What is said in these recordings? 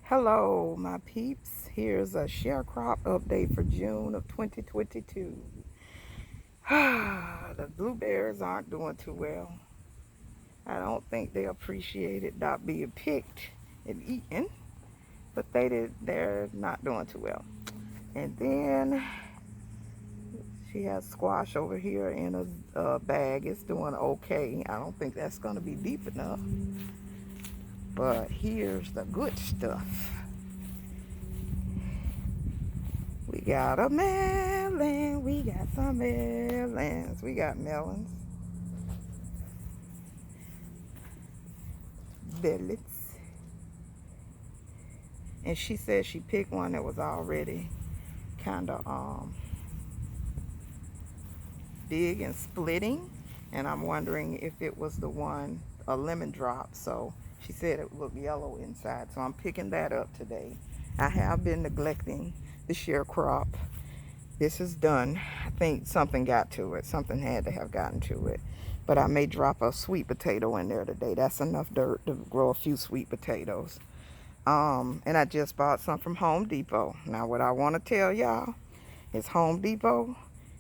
Hello, my peeps. Here's a sharecrop update for June of 2022. The blueberries aren't doing too well. I don't think they appreciated not being picked and eaten, but they're not doing too well. And then she has squash over here in a bag. It's doing okay. I don't think that's going to be deep enough. But here's the good stuff. We got a melon. We got some melons. We got melons. Bellies. And she said she picked one that was already kind of big and splitting. And I'm wondering if it was the one, a lemon drop. So she said it looked yellow inside. So I'm picking that up today. I have been neglecting the sharecrop. This is done. I think something got to it. Something had to have gotten to it. But I may drop a sweet potato in there today. That's enough dirt to grow a few sweet potatoes. And I just bought some from Home Depot. Now what I want to tell y'all is Home Depot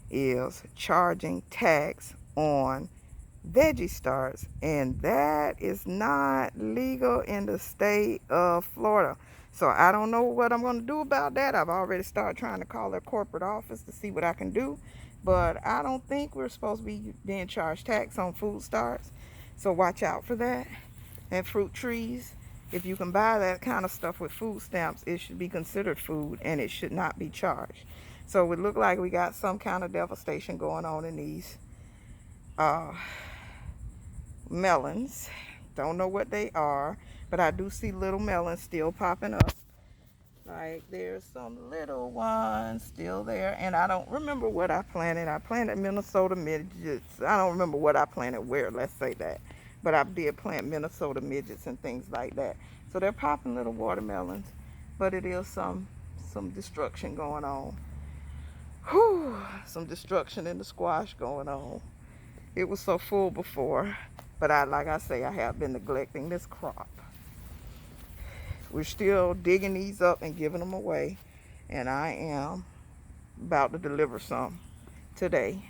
is charging tax on veggie starts, and that is not legal in the state of Florida. So I don't know what I'm going to do about that. I've already started trying to call their corporate office to see what I can do, but I don't think we're supposed to be being charged tax on food starts. So watch out for that. And fruit trees, if you can buy that kind of stuff with food stamps, it should be considered food and it should not be charged. So it looked like we got some kind of devastation going on in these melons. Don't know what they are, but I do see little melons still popping up. Like there's some little ones still there, and I don't remember what I planted. I planted Minnesota midgets. I don't remember what I planted where, let's say that. But I did plant Minnesota midgets and things like that. So they're popping little watermelons, but it is some destruction going on. Whew, some destruction in the squash going on. It was so full before, but like I say, I have been neglecting this crop. We're still digging these up and giving them away, and I am about to deliver some today.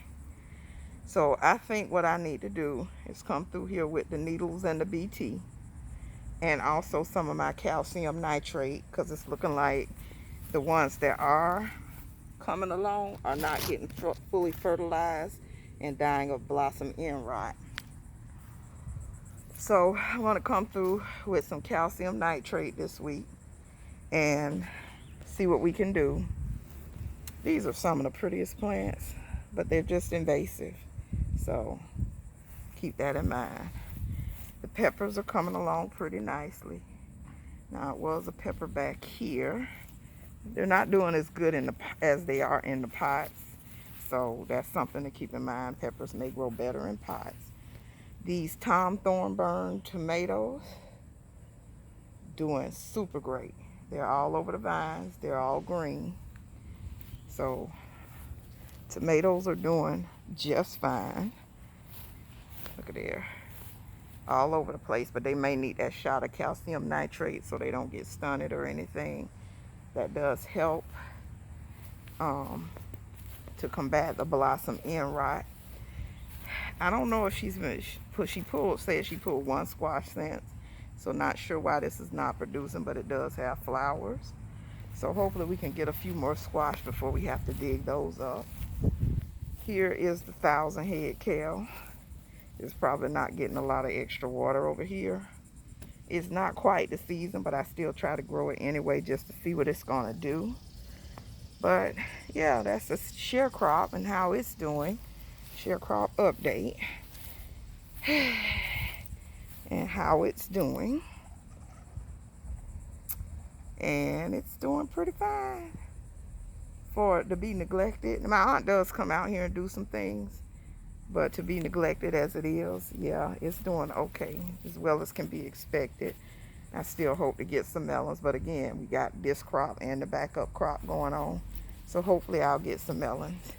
So I think what I need to do is come through here with the needles and the BT, and also some of my calcium nitrate, because it's looking like the ones that are coming along are not getting fully fertilized and dying of blossom end rot. So I want to come through with some calcium nitrate this week and see what we can do. These are some of the prettiest plants, but they're just invasive. So keep that in mind. The peppers are coming along pretty nicely. Now it was a pepper back here. They're not doing as good as they are in the pots. So that's something to keep in mind. Peppers may grow better in pots. These Tom Thornburn tomatoes, doing super great. They're all over the vines. They're all green. So tomatoes are doing just fine. Look at there. All over the place, but they may need that shot of calcium nitrate so they don't get stunted or anything. That does help to combat the blossom end rot. I don't know if she said she pulled one squash since, so not sure why this is not producing, but it does have flowers. So hopefully we can get a few more squash before we have to dig those up. Here is the 1,000-head kale. It's probably not getting a lot of extra water over here. It's not quite the season, but I still try to grow it anyway just to see what it's gonna do. But yeah, that's a sharecrop and how it's doing. Sharecrop update and how it's doing, and it's doing pretty fine for it to be neglected. My aunt does come out here and do some things, but to be neglected as it is, yeah, it's doing okay, as well as can be expected. I still hope to get some melons, but again, we got this crop and the backup crop going on, so hopefully I'll get some melons.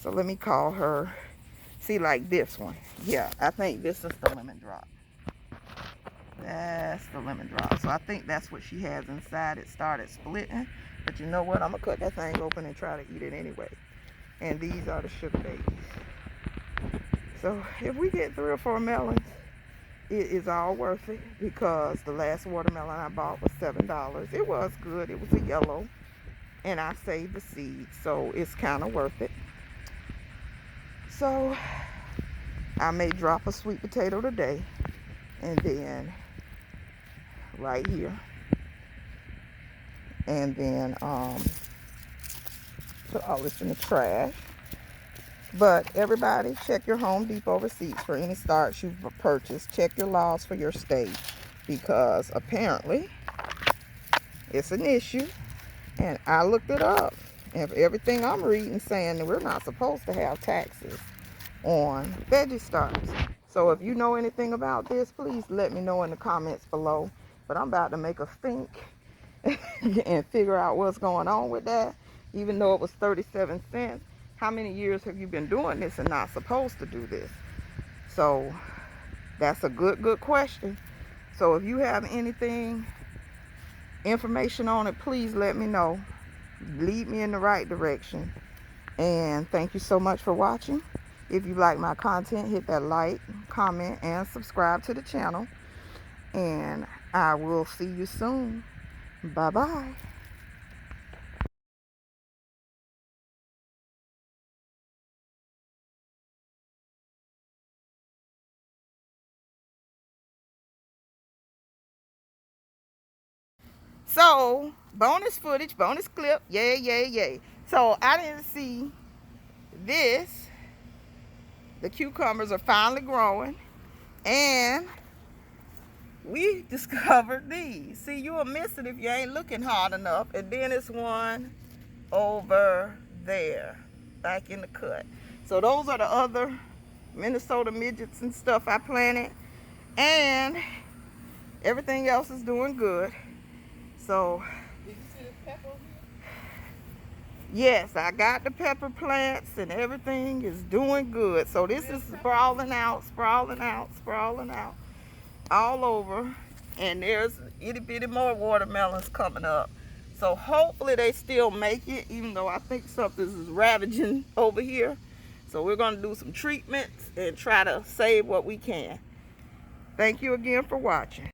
So let me call her. See, like this one. Yeah, I think this is the lemon drop. That's the lemon drop. So I think that's what she has inside. It started splitting. But you know what? I'm going to cut that thing open and try to eat it anyway. And these are the sugar babies. So if we get 3 or 4 melons, it is all worth it, because the last watermelon I bought was $7. It was good. It was a yellow. And I saved the seeds. So it's kind of worth it. So I may drop a sweet potato today. And then right here. And then put all this in the trash. But everybody, check your Home Depot receipts for any starts you've purchased. Check your laws for your state, because apparently it's an issue. And I looked it up. And everything I'm reading saying that we're not supposed to have taxes on veggie starts. So if you know anything about this, please let me know in the comments below. But I'm about to make a think and figure out what's going on with that. Even though it was 37 cents. How many years have you been doing this and not supposed to do this? So that's a good question. So if you have anything, information on it, please let me know. Lead me in the right direction. And thank you so much for watching. If you like my content, hit that like, comment, and subscribe to the channel. And I will see you soon. Bye-bye. So, bonus footage, bonus clip, yay. So, I didn't see this. The cucumbers are finally growing. And we discovered these. See, you'll miss it if you ain't looking hard enough. And then it's one over there, back in the cut. So, those are the other Minnesota midgets and stuff I planted. And everything else is doing good. So, did you see the pepper here? Yes, I got the pepper plants and everything is doing good. So this is sprawling out all over. And there's itty bitty more watermelons coming up. So hopefully they still make it, even though I think something is ravaging over here. So we're going to do some treatments and try to save what we can. Thank you again for watching.